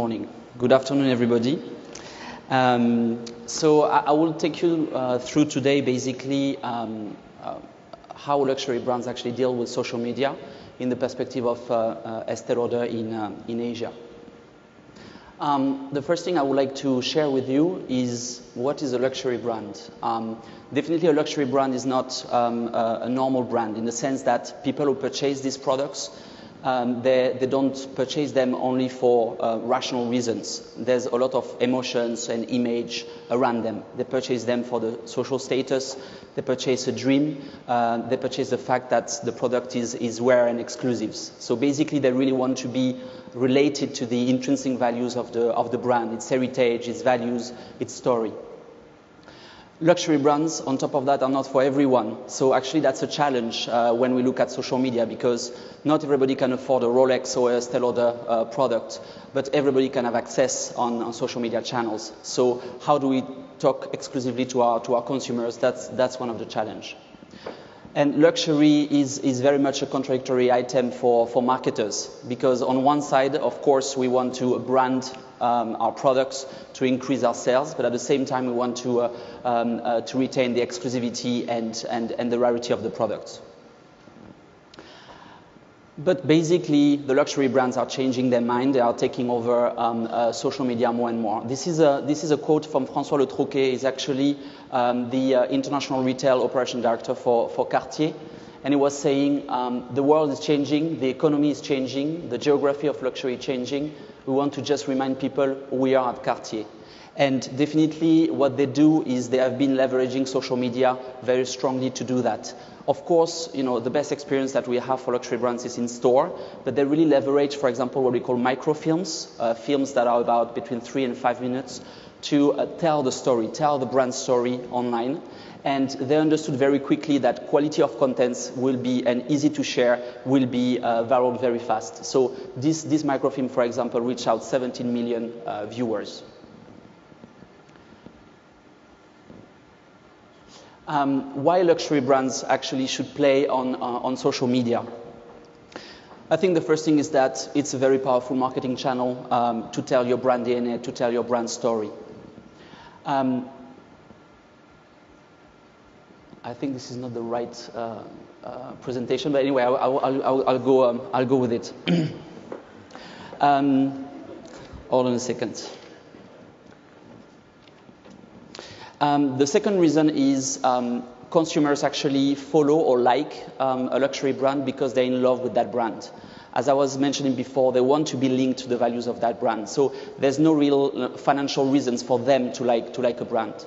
morning. Good afternoon, everybody. So I will take you through today basically how luxury brands actually deal with social media in the perspective of Estee Lauder in Asia. The first thing I would like to share with you is what is a luxury brand. Definitely a luxury brand is not a normal brand in the sense that people who purchase these products, they don't purchase them only for rational reasons. There's a lot of emotions and image around them. They purchase them for the social status, they purchase a dream, they purchase the fact that the product is rare and exclusives. So basically they really want to be related to the intrinsic values of the brand, its heritage, its values, its story. Luxury brands, on top of that, are not for everyone. So actually that's a challenge when we look at social media, because not everybody can afford a Rolex or a Estee Lauder product, but everybody can have access on social media channels. So how do we talk exclusively to our consumers? That's one of the challenges. And luxury is very much a contradictory item for marketers, because on one side, of course, we want to brand our products to increase our sales, but at the same time we want to retain the exclusivity and the rarity of the products. But basically, the luxury brands are changing their mind. They are taking over social media more and more. This is a quote from François Le Troquet. He's actually the international retail operation director for Cartier. And he was saying, the world is changing, the economy is changing, the geography of luxury is changing. We want to just remind people who we are at Cartier. And definitely what they do is they have been leveraging social media very strongly to do that. Of course, you know, the best experience that we have for luxury brands is in store, but they really leverage, for example, what we call microfilms, films that are about between 3 and 5 minutes to tell the story, tell the brand story online. And they understood very quickly that quality of contents will be, and easy to share, will be viral very fast. So this microfilm, for example, reached out 17 million viewers. Why luxury brands actually should play on social media? I think the first thing is that it's a very powerful marketing channel to tell your brand DNA, to tell your brand story. I think this is not the right presentation, but anyway, I'll go with it. Hold on a second. The second reason is consumers actually follow or like a luxury brand because they're in love with that brand. As I was mentioning before, they want to be linked to the values of that brand. So there's no real financial reasons for them to like a brand.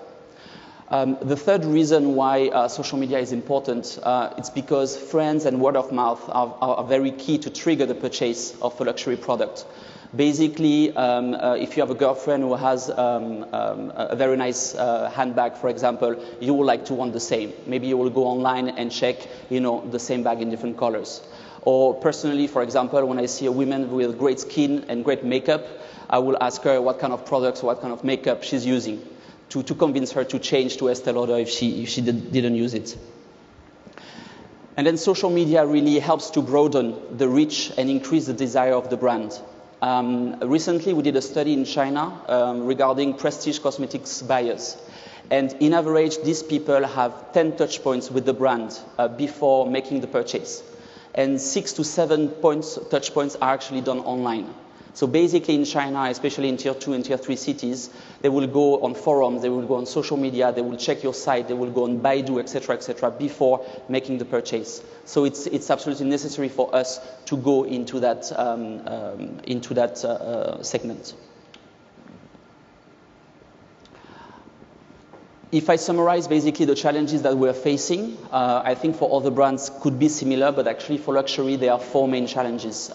The third reason why social media is important, it's because friends and word of mouth are very key to trigger the purchase of a luxury product. Basically, if you have a girlfriend who has a very nice handbag, for example, you will like to want the same. Maybe you will go online and check, you know, the same bag in different colors. Or personally, for example, when I see a woman with great skin and great makeup, I will ask her what kind of products, what kind of makeup she's using to convince her to change to Estee Lauder if she didn't use it. And then social media really helps to broaden the reach and increase the desire of the brand. Recently, we did a study in China regarding prestige cosmetics buyers. And in average, these people have 10 touch points with the brand before making the purchase. And 6 to 7 touch points are actually done online. So basically in China, especially in Tier 2 and Tier 3 cities, they will go on forums, they will go on social media, they will check your site, they will go on Baidu, etc., before making the purchase. So it's absolutely necessary for us to go into that segment. If I summarize basically the challenges that we're facing, I think for other brands could be similar, but actually for luxury there are 4 main challenges.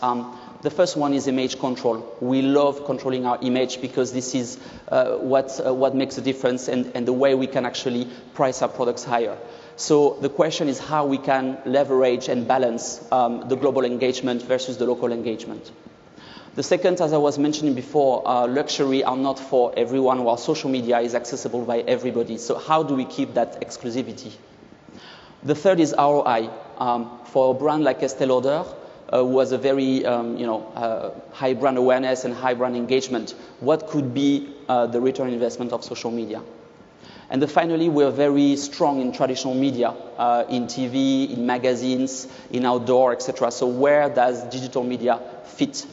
The first one is image control. We love controlling our image because this is what makes a difference and the way we can actually price our products higher. So the question is how we can leverage and balance the global engagement versus the local engagement. The second, as I was mentioning before, luxury are not for everyone, while social media is accessible by everybody. So how do we keep that exclusivity? The third is ROI. For a brand like Estee Lauder, who has a very high brand awareness and high brand engagement, what could be the return on investment of social media? And then finally, we are very strong in traditional media, in TV, in magazines, in outdoor, etc. So where does digital media fit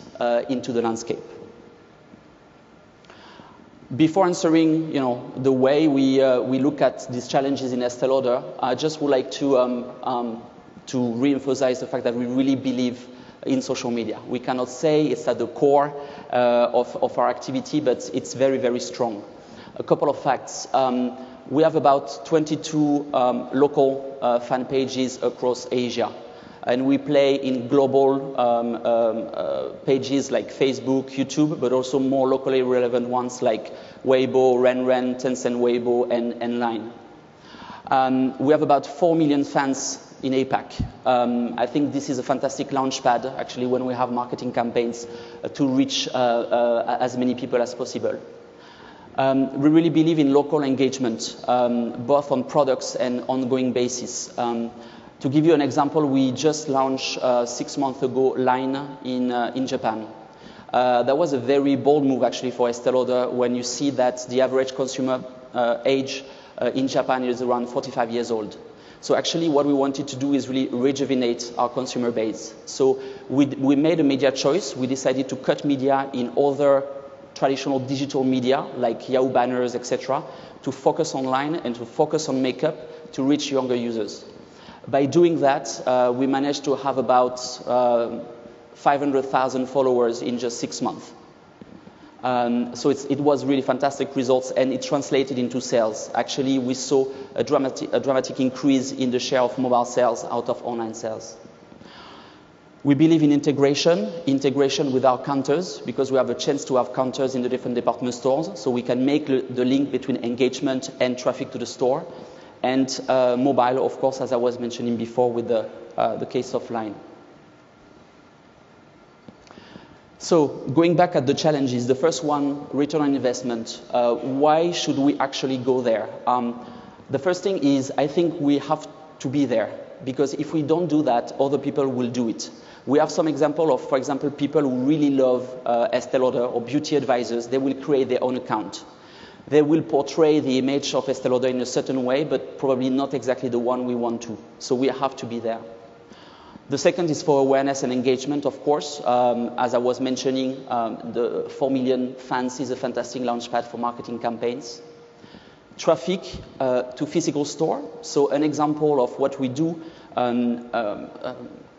into the landscape? Before answering, the way we look at these challenges in Estee Lauder, I just would like to re-emphasize the fact that we really believe in social media. We cannot say it's at the core of our activity, but it's very, very strong. A couple of facts. We have about 22 local fan pages across Asia. And we play in global pages like Facebook, YouTube, but also more locally relevant ones like Weibo, Renren, Tencent Weibo, and Line. We have about 4 million fans in APAC. I think this is a fantastic launchpad, actually, when we have marketing campaigns to reach as many people as possible. We really believe in local engagement, both on products and ongoing basis. To give you an example, we just launched 6 months ago Line in Japan. That was a very bold move actually for Estee Lauder when you see that the average consumer age in Japan is around 45 years old. So actually what we wanted to do is really rejuvenate our consumer base. So we made a media choice. We decided to cut media in other traditional digital media like Yahoo banners, etc., to focus online and to focus on makeup to reach younger users. By doing that, we managed to have about 500,000 followers in just 6 months. So it was really fantastic results, and it translated into sales. Actually, we saw a dramatic increase in the share of mobile sales out of online sales. We believe in integration with our counters, because we have a chance to have counters in the different department stores, so we can make the link between engagement and traffic to the store. And mobile, of course, as I was mentioning before with the case of Line. So going back at the challenges, the first one, return on investment. Why should we actually go there? The first thing is, I think we have to be there, because if we don't do that, other people will do it. We have some example of, for example, people who really love Estee Lauder or beauty advisors. They will create their own account. They will portray the image of Estee Lauder in a certain way, but probably not exactly the one we want to. So we have to be there. The second is for awareness and engagement, of course. As I was mentioning, the 4 million fans is a fantastic launchpad for marketing campaigns. Traffic to physical store. So an example of what we do,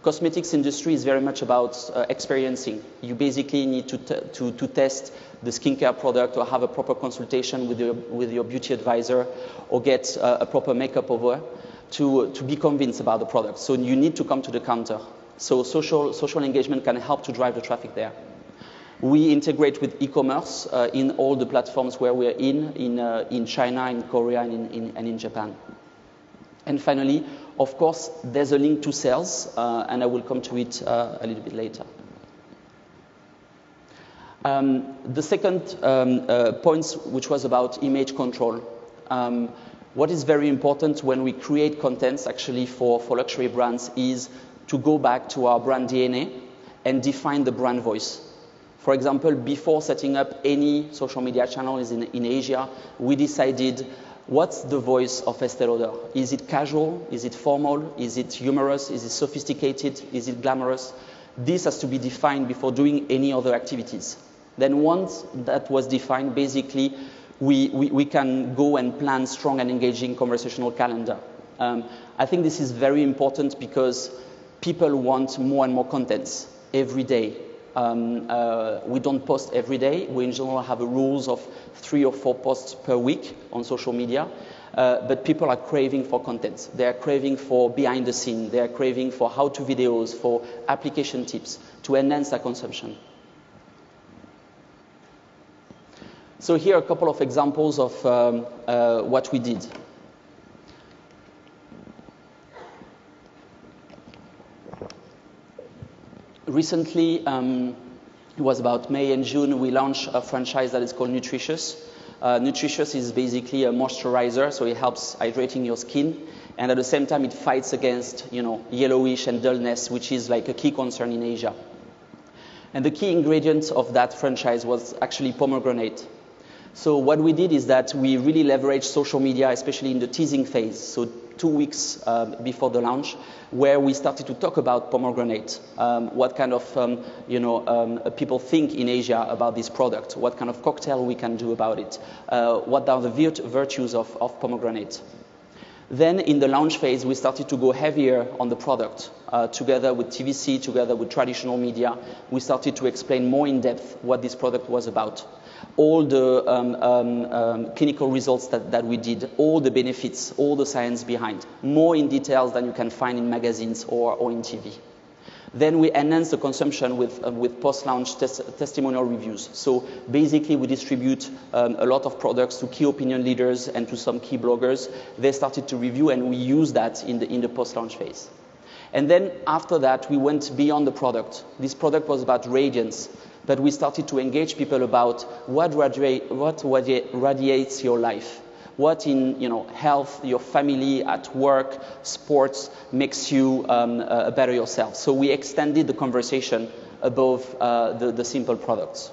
cosmetics industry is very much about experiencing. You basically need to test the skincare product or have a proper consultation with your beauty advisor or get a proper makeup over to be convinced about the product. So you need to come to the counter. So social engagement can help to drive the traffic there. We integrate with e-commerce in all the platforms where we're in China, in Korea, and in Japan. And finally, of course, there's a link to sales, and I will come to it a little bit later. The second point, which was about image control. What is very important when we create contents, actually, for luxury brands is to go back to our brand DNA and define the brand voice. For example, before setting up any social media channels in Asia, we decided what's the voice of Estee Lauder. Is it casual? Is it formal? Is it humorous? Is it sophisticated? Is it glamorous? This has to be defined before doing any other activities. Then once that was defined, basically, we can go and plan strong and engaging conversational calendar. I think this is very important because people want more and more contents every day. We don't post every day. We in general have a rules of 3 or 4 posts per week on social media. But people are craving for content. They are craving for behind the scene. They are craving for how-to videos, for application tips to enhance their consumption. So here are a couple of examples of what we did. Recently, it was about May and June, we launched a franchise that is called Nutritious. Nutritious is basically a moisturizer, so it helps hydrating your skin. And at the same time, it fights against, yellowish and dullness, which is like a key concern in Asia. And the key ingredient of that franchise was actually pomegranate. So what we did is that we really leveraged social media, especially in the teasing phase, so 2 weeks before the launch, where we started to talk about pomegranate, what kind of people think in Asia about this product, what kind of cocktail we can do about it, what are the virtues of pomegranate. Then in the launch phase, we started to go heavier on the product. Together with TVC, together with traditional media, we started to explain more in depth what this product was about. All the clinical results that we did, all the benefits, all the science behind, more in details than you can find in magazines or in TV. Then we enhance the consumption with post-launch testimonial reviews. So basically, we distribute a lot of products to key opinion leaders and to some key bloggers. They started to review, and we use that in the post-launch phase. And then after that, we went beyond the product. This product was about radiance, but we started to engage people about what radiates your life. What in health, your family, at work, sports makes you better yourself. So we extended the conversation above the simple products.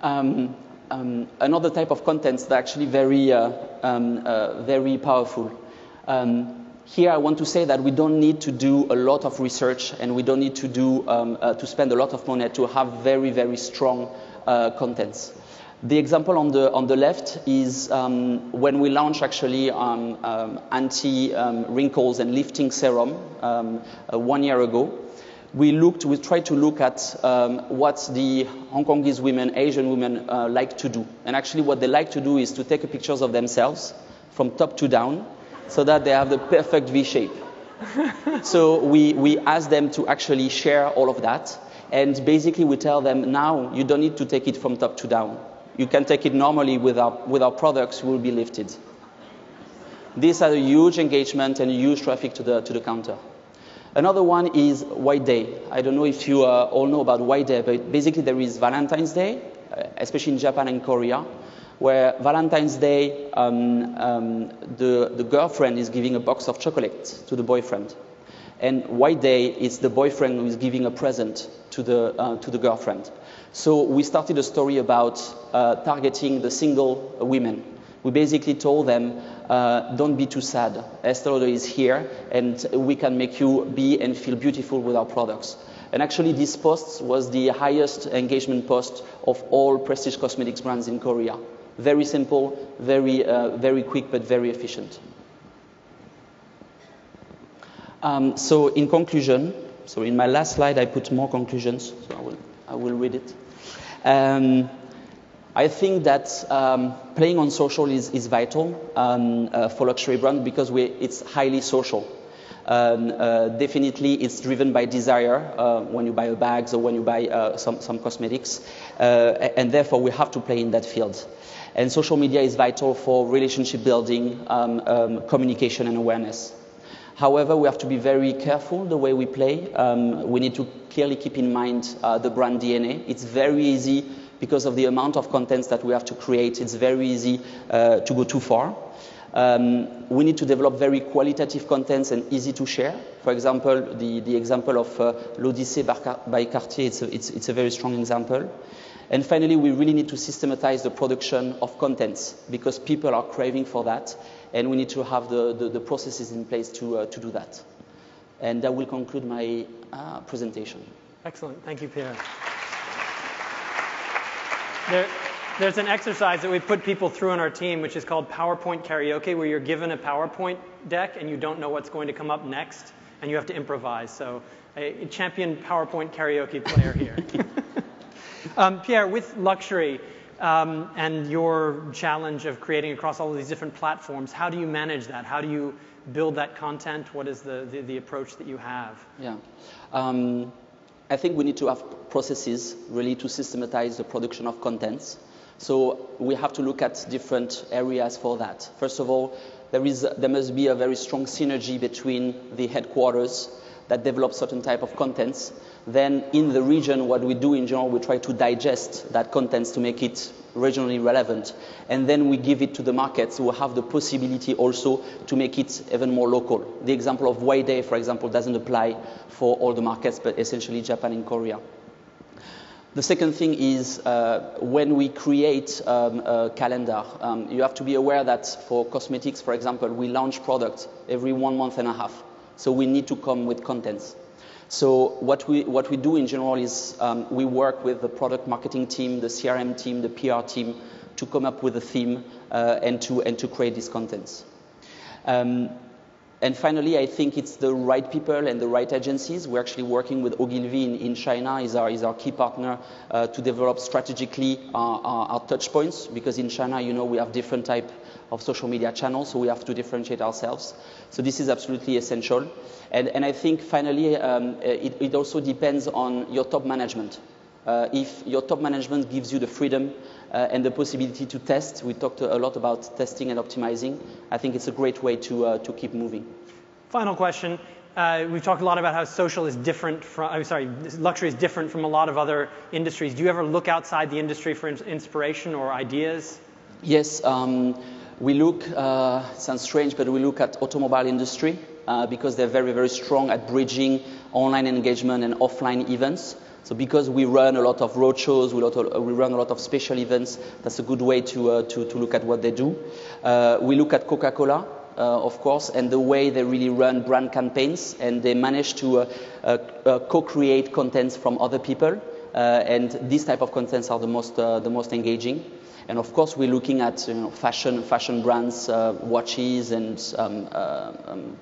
Another type of content is actually very powerful. Here I want to say that we don't need to do a lot of research, and we don't need to to spend a lot of money to have very, very strong contents. The example on the left is when we launched actually anti-wrinkles and lifting serum 1 year ago. We tried to look at what the Hong Kongese women, Asian women like to do. And actually what they like to do is to take pictures of themselves from top to down so that they have the perfect V shape. So we asked them to actually share all of that. And basically we tell them, now you don't need to take it from top to down. You can take it normally with our products, you will be lifted. This had a huge engagement and a huge traffic to the counter. Another one is White Day. I don't know if you all know about White Day, but basically there is Valentine's Day, especially in Japan and Korea, where Valentine's Day, the girlfriend is giving a box of chocolates to the boyfriend. And White Day is the boyfriend who is giving a present to the girlfriend. So we started a story about targeting the single women. We basically told them, don't be too sad. Estee Lauder is here, and we can make you be and feel beautiful with our products. And actually, this post was the highest engagement post of all prestige cosmetics brands in Korea. Very simple, very quick, but very efficient. So in conclusion, so in my last slide, I put more conclusions. So I will read it. I think that playing on social is vital for luxury brand because it's highly social. Definitely, it's driven by desire when you buy a bag or when you buy some cosmetics, and therefore we have to play in that field. And social media is vital for relationship building, communication, and awareness. However, we have to be very careful the way we play. We need to clearly keep in mind the brand DNA. It's very easy because of the amount of contents that we have to create. It's very easy to go too far. We need to develop very qualitative contents and easy to share. For example, the example of l'Odyssée by Cartier, it's a very strong example. And finally, we really need to systematize the production of contents because people are craving for that. And we need to have the processes in place to do that. And that will conclude my presentation. Excellent. Thank you, Pierre. There's an exercise that we put people through on our team, which is called PowerPoint karaoke, where you're given a PowerPoint deck and you don't know what's going to come up next, and you have to improvise. So a champion PowerPoint karaoke player here. Pierre, with luxury, and your challenge of creating across all of these different platforms, how do you manage that? How do you build that content? What is the approach that you have? Yeah, I think we need to have processes really to systematize the production of contents. So we have to look at different areas for that. First of all, there must be a very strong synergy between the headquarters that develop certain type of contents. Then in the region, what we do in general, we try to digest that contents to make it regionally relevant, and then we give it to the markets who have the possibility also to make it even more local. The example of White Day, for example, doesn't apply for all the markets, but essentially Japan and Korea. The second thing is when we create a calendar, you have to be aware that for cosmetics, for example, we launch products every 1 month and a half. So we need to come with contents. So what we do in general is we work with the product marketing team, the CRM team, the PR team to come up with a theme and to create these contents. And finally, I think it's the right people and the right agencies. We're actually working with Ogilvy in China, is our key partner to develop strategically our touch points, because in China, you know, we have different type of social media channels, so we have to differentiate ourselves. So this is absolutely essential. And I think finally, it also depends on your top management. If your top management gives you the freedom and the possibility to test, we talked a lot about testing and optimizing. I think it's a great way to keep moving. Final question. We've talked a lot about how social is different from, luxury is different from a lot of other industries. Do you ever look outside the industry for inspiration or ideas? Yes, we look, sounds strange, but we look at automobile industry because they're very, very strong at bridging online engagement and offline events. So because we run a lot of roadshows, we run a lot of special events, that's a good way to look at what they do. We look at Coca-Cola, of course, and the way they really run brand campaigns, and they manage to co-create contents from other people, and these type of contents are the most engaging. And of course, we're looking at fashion brands, watches, and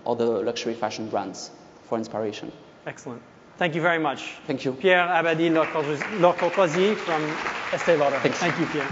other luxury fashion brands for inspiration. Excellent. Thank you very much. Thank you. Pierre, Abadie, Lacourtoisie from Estee Lauder. Thanks. Thank you, Pierre.